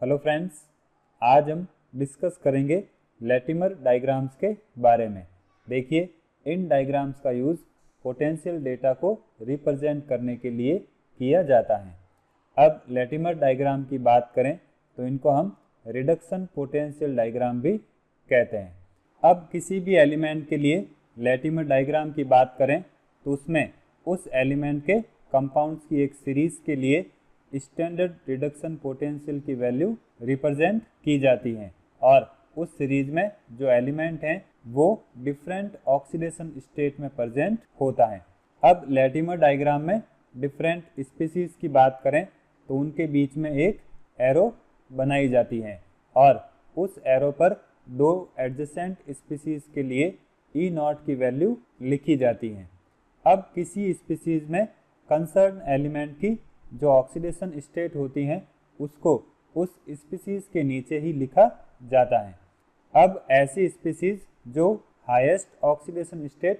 Hello friends, आज हम discuss करेंगे लैटिमर डायग्राम्स के बारे में। देखिए, इन डायग्राम्स का यूज़ पोटेंशियल डेटा को रिप्रेजेंट करने के लिए किया जाता है। अब लैटिमर डायग्राम की बात करें तो इनको हम रिडक्शन पोटेंशियल डायग्राम भी कहते हैं। अब किसी भी एलिमेंट के लिए लैटिमर डायग्राम की बात करें तो उसमें उस एलिमेंट के कंपाउंड्स की एक सीरीज के लिए स्टैंडर्ड रिडक्शन पोटेंशियल की वैल्यू रिप्रेजेंट की जाती है और उस सीरीज में जो एलिमेंट हैं वो डिफरेंट ऑक्सीडेशन स्टेट में प्रेजेंट होता है। अब लैटिमर डायग्राम में डिफरेंट स्पीसीज की बात करें तो उनके बीच में एक एरो बनाई जाती है और उस एरो पर दो एडजेसेंट स्पीसीज के लिए ई नॉट की वैल्यू लिखी जाती है। अब किसी स्पीसीज में कंसर्न एलिमेंट की जो ऑक्सीडेशन स्टेट होती हैं उसको उस स्पीसीज के नीचे ही लिखा जाता है। अब ऐसी स्पीसीज जो हाईएस्ट ऑक्सीडेशन स्टेट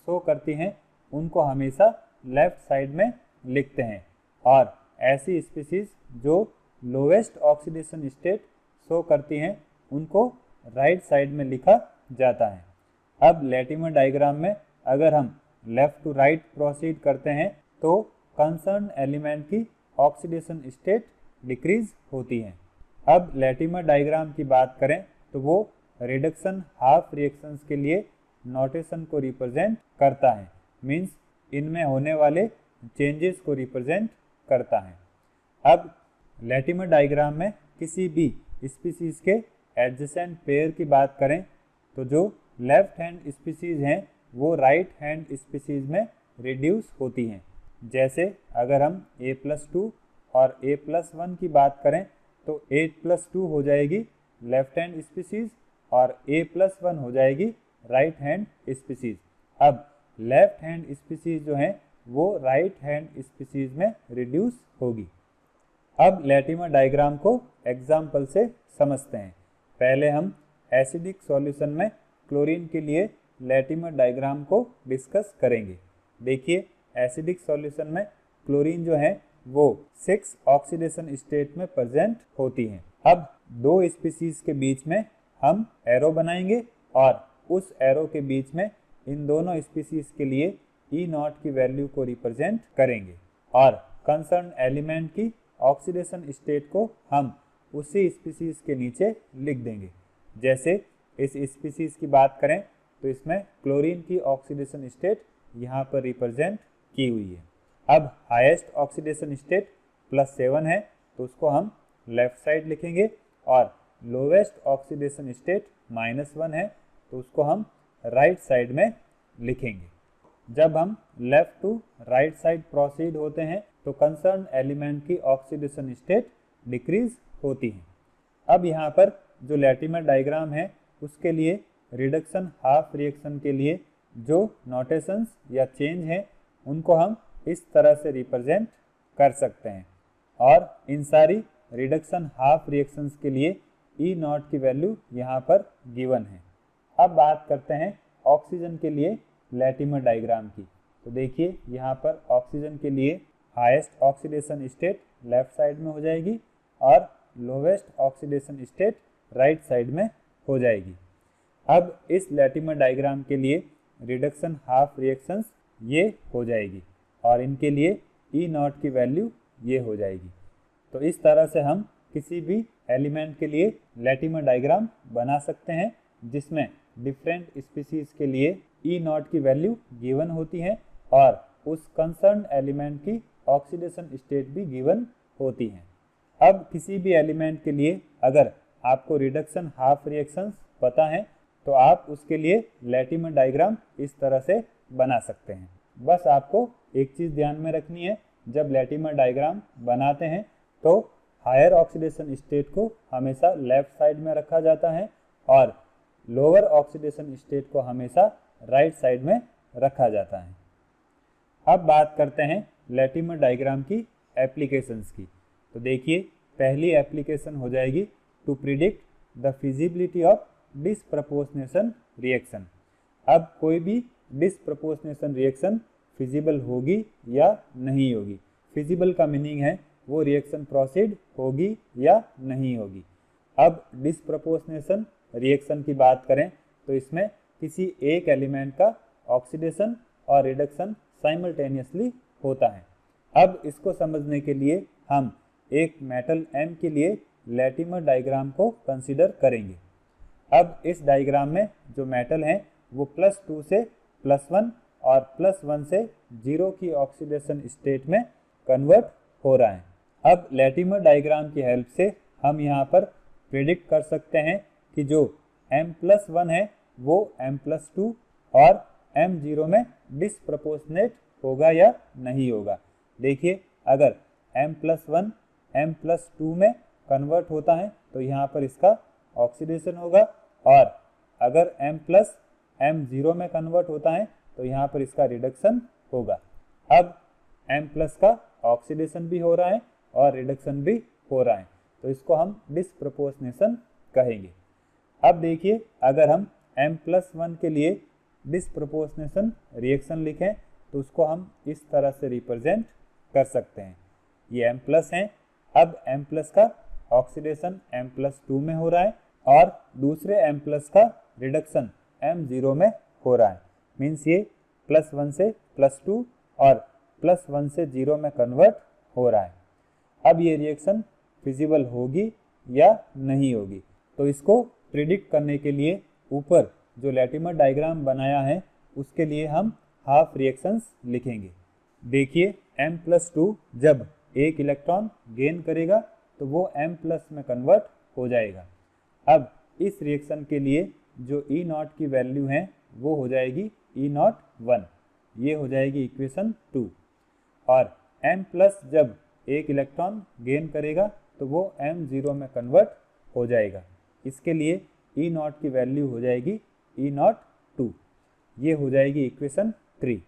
शो करती हैं उनको हमेशा लेफ्ट साइड में लिखते हैं और ऐसी स्पीसीज जो लोवेस्ट ऑक्सीडेशन स्टेट शो करती हैं उनको राइट साइड में लिखा जाता है। अब लैटिमर डायग्राम में अगर हम लेफ्ट टू राइट प्रोसीड करते हैं तो कंसर्न एलिमेंट की ऑक्सीडेशन स्टेट डिक्रीज होती है। अब लैटिमर डायग्राम की बात करें तो वो रिडक्शन हाफ रिएक्शंस के लिए नोटेशन को रिप्रेजेंट करता है, मींस इनमें होने वाले चेंजेस को रिप्रेजेंट करता है। अब लैटिमर डायग्राम में किसी भी स्पीसीज के एडजेसेंट पेयर की बात करें तो जो लेफ्ट हैंड स्पीसीज हैं वो राइट हैंड स्पीसीज में रिड्यूस होती हैं। जैसे अगर हम A+2 और A+1 की बात करें तो A+2 हो जाएगी लेफ्ट हैंड स्पीसीज और A+1 हो जाएगी राइट हैंड स्पीसीज। अब लेफ्ट हैंड स्पीसीज जो है वो राइट हैंड स्पीसीज में रिड्यूस होगी। अब लैटिमर डायग्राम को एग्जाम्पल से समझते हैं। पहले हम एसिडिक सॉल्यूशन में क्लोरीन के लिए लैटिमर डायग्राम को डिस्कस करेंगे। देखिए, एसिडिक सॉल्यूशन में क्लोरीन जो है वो 6 ऑक्सीडेशन स्टेट में प्रेजेंट होती हैं। अब दो स्पीसीज के बीच में हम एरो बनाएंगे और उस एरो के बीच में इन दोनों स्पीसीज के लिए ई नॉट की वैल्यू को रिप्रेजेंट करेंगे और कंसर्न एलिमेंट की ऑक्सीडेशन स्टेट को हम उसी स्पीसीज के नीचे लिख देंगे। जैसे इस स्पीसीज की बात करें तो इसमें क्लोरीन की ऑक्सीडेशन स्टेट यहाँ पर रिप्रेजेंट की हुई है। अब हाईएस्ट ऑक्सीडेशन स्टेट +7 है तो उसको हम लेफ्ट साइड लिखेंगे और लोवेस्ट ऑक्सीडेशन स्टेट -1 है तो उसको हम राइट साइड में लिखेंगे। जब हम left to right side proceed होते हैं तो कंसर्न एलिमेंट की ऑक्सीडेशन स्टेट डिक्रीज होती है। अब यहाँ पर जो लैटिमर डायग्राम है उसके लिए रिडक्शन हाफ रिएक्शन के लिए जो नोटेशंस या चेंज हैं उनको हम इस तरह से रिप्रेजेंट कर सकते हैं और इन सारी रिडक्शन हाफ रिएक्शंस के लिए ई नॉट की वैल्यू यहाँ पर गिवन है। अब बात करते हैं ऑक्सीजन के लिए लैटिमर डायग्राम की। तो देखिए, यहाँ पर ऑक्सीजन के लिए highest oxidation state left side में हो जाएगी और lowest oxidation state right side में हो जाएगी। अब इस लैटिमर डायग्राम के लिए रिडक्शन हाफ रिएक्शंस ये हो जाएगी और इनके लिए ई नॉट की वैल्यू ये हो जाएगी। तो इस तरह से हम किसी भी एलिमेंट के लिए लैटिमर डायग्राम बना सकते हैं जिसमें डिफरेंट स्पीसीज के लिए ई नॉट की वैल्यू गिवन होती है और उस कंसर्न एलिमेंट की ऑक्सीडेशन स्टेट भी गिवन होती है। अब किसी भी एलिमेंट के लिए अगर आपको रिडक्शन हाफ रिएक्शंस पता है तो आप उसके लिए लैटिमर डायग्राम इस तरह से बना सकते हैं। बस आपको एक चीज़ ध्यान में रखनी है, जब लैटिमर डायग्राम बनाते हैं तो हायर ऑक्सीडेशन स्टेट को हमेशा लेफ्ट साइड में रखा जाता है और लोअर ऑक्सीडेशन स्टेट को हमेशा राइट साइड में रखा जाता है। अब बात करते हैं लैटिमर डायग्राम की एप्लीकेशंस की। तो देखिए, पहली एप्लीकेशन हो जाएगी to predict the feasibility of disproportionation reaction. अब कोई भी डिसप्रपोर्शनेशन रिएक्शन फिजिबल होगी या नहीं होगी। फिजिबल का मीनिंग है वो रिएक्शन प्रोसीड होगी या नहीं होगी। अब डिस्प्रपोर्शनेशन रिएक्शन की बात करें तो इसमें किसी एक एलिमेंट का ऑक्सीडेशन और रिडक्शन साइमल्टेनियसली होता है। अब इसको समझने के लिए हम एक मेटल M के लिए लैटिमर डायग्राम को कंसीडर करेंगे। अब इस डायग्राम में जो मेटल हैं वो +2 से +1 और +1 से 0 की ऑक्सीडेशन स्टेट में कन्वर्ट हो रहा है। अब लैटिमर डायग्राम की हेल्प से हम यहाँ पर प्रेडिक्ट कर सकते हैं कि जो M+1 है वो M+2 और M0 में डिसप्रपोर्शनेट होगा या नहीं होगा। देखिए, अगर M+1 M+2 में कन्वर्ट होता है तो यहाँ पर इसका ऑक्सीडेशन होगा, और अगर M+M0 में कन्वर्ट होता है तो यहाँ पर इसका रिडक्शन होगा। अब M+ का ऑक्सीडेशन भी हो रहा है और रिडक्शन भी हो रहा है, तो इसको हम डिसप्रपोर्शनेशन कहेंगे। अब देखिए, अगर हम M+1 के लिए डिसप्रपोर्शनेशन रिएक्शन लिखें तो उसको हम इस तरह से रिप्रेजेंट कर सकते हैं। ये M+ हैं। अब M+ का ऑक्सीडेशन M+2 में हो रहा है और दूसरे M+ का रिडक्शन M0 में हो रहा है। मीन्स ये +1 से +2 और +1 से 0 में कन्वर्ट हो रहा है। अब ये रिएक्शन फिजिबल होगी या नहीं होगी, तो इसको प्रिडिक्ट करने के लिए ऊपर जो लैटिमर डायग्राम बनाया है उसके लिए हम हाफ रिएक्शंस लिखेंगे। देखिए, M+2 जब एक इलेक्ट्रॉन गेन करेगा तो वो M+ में कन्वर्ट हो जाएगा। अब इस रिएक्शन के लिए जो E0 की वैल्यू है वो हो जाएगी E01, ये हो जाएगी इक्वेशन 2। और M+ जब एक इलेक्ट्रॉन गेन करेगा तो वो M0 में कन्वर्ट हो जाएगा। इसके लिए E0 की वैल्यू हो जाएगी E02, ये हो जाएगी इक्वेशन 3।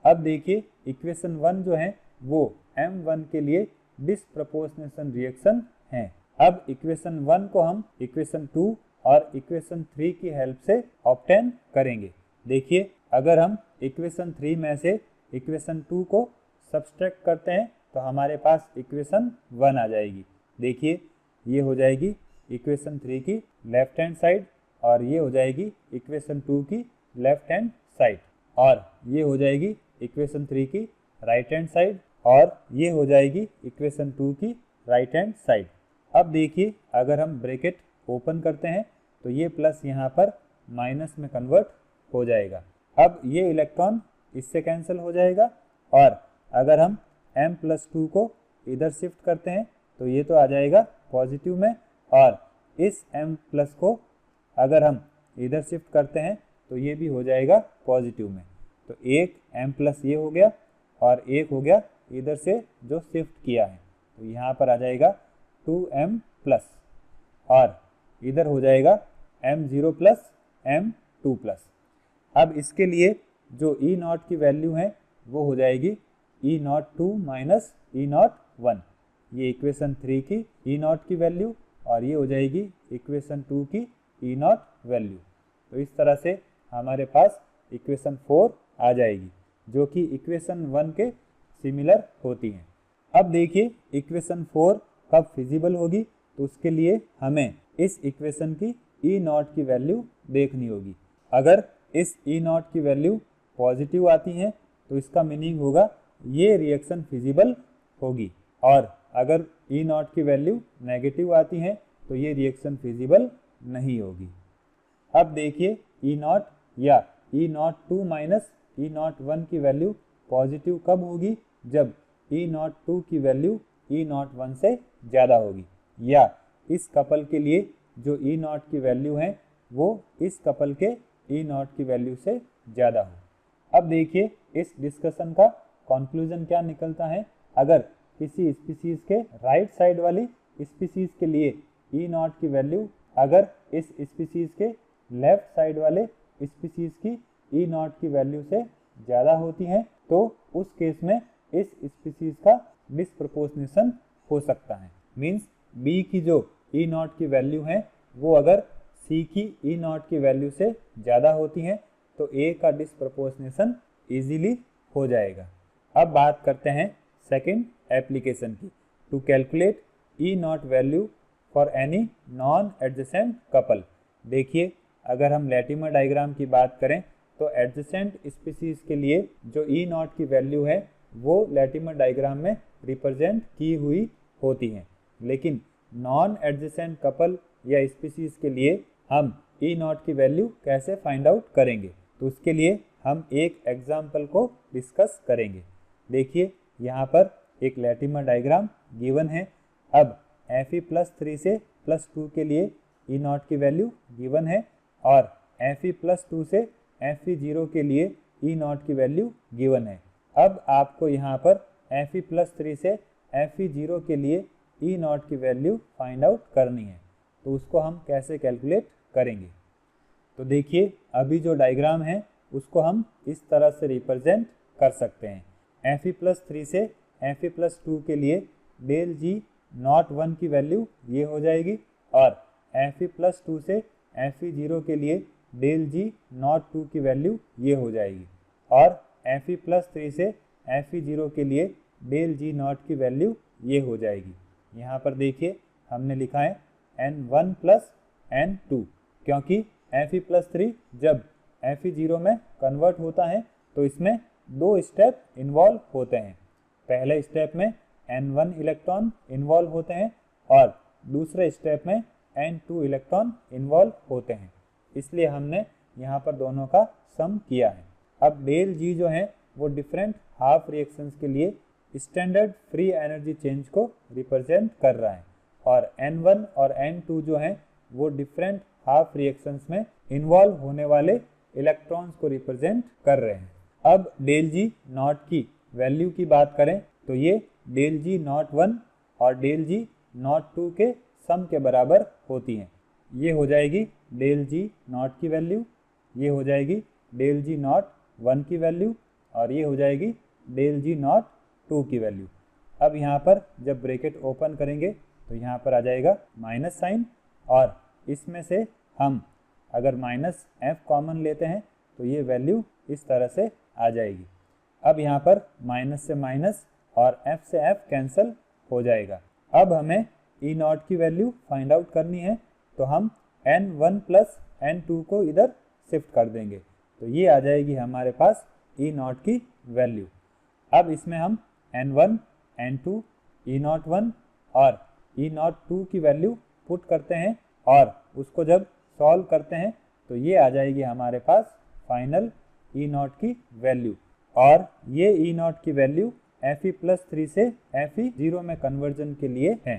अब देखिए, इक्वेशन 1 जो है वो M1 के लिए डिसप्रपोर्शनेशन रिएक्शन है। अब इक्वेशन 1 को हम इक्वेशन 2 और इक्वेशन 3 की हेल्प से ऑब्टेन करेंगे। देखिए, अगर हम इक्वेशन 3 में से इक्वेशन 2 को सब्सट्रैक्ट करते हैं तो हमारे पास इक्वेशन 1 आ जाएगी। देखिए, ये हो जाएगी इक्वेशन 3 की लेफ्ट हैंड साइड और ये हो जाएगी इक्वेशन 2 की लेफ्ट हैंड साइड, और ये हो जाएगी इक्वेशन 3 की राइट हैंड साइड, और ये हो जाएगी इक्वेशन 2 की राइट हैंड साइड। अब देखिए, अगर हम ब्रैकेट ओपन करते हैं तो ये प्लस यहाँ पर माइनस में कन्वर्ट हो जाएगा। अब ये इलेक्ट्रॉन इससे कैंसिल हो जाएगा, और अगर हम M+2 को इधर शिफ्ट करते हैं तो ये तो आ जाएगा पॉजिटिव में, और इस M+ को अगर हम इधर शिफ्ट करते हैं तो ये भी हो जाएगा पॉजिटिव में। तो एक M+ ये हो गया और एक हो गया इधर से जो शिफ्ट किया है, तो यहाँ पर आ जाएगा 2M+, और इधर हो जाएगा M0+ M2+। अब इसके लिए जो E0 की वैल्यू है वो हो जाएगी E02 माइनस E01, ये इक्वेशन 3 की E0 की वैल्यू, और ये हो जाएगी इक्वेशन 2 की E0 वैल्यू। तो इस तरह से हमारे पास इक्वेशन 4 आ जाएगी जो कि इक्वेशन 1 के सिमिलर होती है। अब देखिए, इक्वेशन 4 कब फिजिबल होगी, तो उसके लिए हमें इस इक्वेशन की E0 की वैल्यू देखनी होगी। अगर इस E0 की वैल्यू पॉजिटिव आती है तो इसका मीनिंग होगा ये रिएक्शन फिजिबल होगी, और अगर E0 की वैल्यू नेगेटिव आती है तो ये रिएक्शन फिजिबल नहीं होगी। अब देखिए, E0 या E02 माइनस E01 की वैल्यू पॉजिटिव कब होगी, जब E02 की वैल्यू E01 से ज़्यादा होगी, या इस कपल के लिए जो E0 की वैल्यू है वो इस कपल के E0 की वैल्यू से ज़्यादा हो। अब देखिए, इस डिस्कशन का कंक्लूजन क्या निकलता है। अगर किसी स्पीसीज के राइट साइड वाली स्पीसीज के लिए E0 की वैल्यू अगर इस स्पीसीज के लेफ्ट साइड वाले स्पीसीज की E0 की वैल्यू से ज़्यादा होती है तो उस केस में इस स्पीसीज का डिस्प्रपोर्शनेशन हो सकता है। मीन्स बी की जो E0 की वैल्यू है वो अगर सी की E0 की वैल्यू से ज़्यादा होती है तो ए का डिस्प्रपोर्शनेशन इजीली हो जाएगा। अब बात करते हैं सेकंड एप्लीकेशन की। to calculate E naught value for any non-adjacent couple। देखिए, अगर हम लैटिमर डायग्राम की बात करें तो एडजेसेंट स्पीसीज के लिए जो ई नॉट की वैल्यू है वो लैटिमर डायग्राम में रिप्रेजेंट की हुई होती हैं, लेकिन नॉन एडजेसेंट कपल या स्पीसीज के लिए हम ई नॉट की वैल्यू कैसे फाइंड आउट करेंगे, तो उसके लिए हम एक एग्जाम्पल को डिस्कस करेंगे। देखिए, यहाँ पर एक लैटिमर डायग्राम गिवन है। अब Fe+3 से +2 के लिए ई नॉट की वैल्यू गिवन है और Fe+2 से Fe0 के लिए ई नॉट की वैल्यू गिवन है। अब आपको यहाँ पर Fe+3 से Fe0 के लिए ई नॉट की वैल्यू फाइंड आउट करनी है, तो उसको हम कैसे कैलकुलेट करेंगे। तो देखिए, अभी जो डायग्राम है उसको हम इस तरह से रिप्रेजेंट कर सकते हैं। Fe+3 से Fe+2 के लिए डेल G नॉट 1 की वैल्यू ये हो जाएगी और Fe+2 से Fe0 के लिए डेल G नॉट 2 की वैल्यू ये हो जाएगी और Fe+3 से Fe0 के लिए डेल G नॉट की वैल्यू ये हो जाएगी। यहाँ पर देखिए, हमने लिखा है N1 प्लस N2, क्योंकि Fe+3 जब Fe0 में कन्वर्ट होता है तो इसमें दो स्टेप इन्वॉल्व होते हैं। पहले स्टेप में N1 इलेक्ट्रॉन इन्वॉल्व होते हैं और दूसरे स्टेप में N2 इलेक्ट्रॉन इन्वॉल्व होते हैं, इसलिए हमने यहाँ पर दोनों का सम किया है। अब डेल G जो है वो डिफरेंट हाफ रिएक्शंस के लिए स्टैंडर्ड फ्री एनर्जी चेंज को रिप्रेजेंट कर रहा है और N1 और N2 जो है वो डिफरेंट हाफ रिएक्शंस में इन्वॉल्व होने वाले इलेक्ट्रॉन्स को रिप्रेजेंट कर रहे हैं। अब डेल G नॉट की वैल्यू की बात करें तो ये डेल G नॉट 1 और डेल G नॉट 2 के सम के बराबर होती हैं। ये हो जाएगी डेल G नॉट की वैल्यू, ये हो जाएगी डेल G नॉट 1 की वैल्यू और ये हो जाएगी डेल G नॉट 2 की वैल्यू। अब यहाँ पर जब ब्रैकेट ओपन करेंगे तो यहाँ पर आ जाएगा माइनस साइन और इसमें से हम अगर माइनस F कॉमन लेते हैं तो ये वैल्यू इस तरह से आ जाएगी। अब यहाँ पर माइनस से माइनस और F से F कैंसिल हो जाएगा। अब हमें ई नॉट की वैल्यू फाइंड आउट करनी है, तो हम N1 प्लस N2 को इधर शिफ्ट कर देंगे, तो ये आ जाएगी हमारे पास ई नॉट की वैल्यू। अब इसमें हम N1, N2, ई नॉट 1 और ई नॉट 2 की वैल्यू पुट करते हैं और उसको जब सॉल्व करते हैं तो ये आ जाएगी हमारे पास फाइनल ई नॉट की वैल्यू और ये ई नॉट की वैल्यू Fe+3 से Fe0 में कन्वर्जन के लिए है।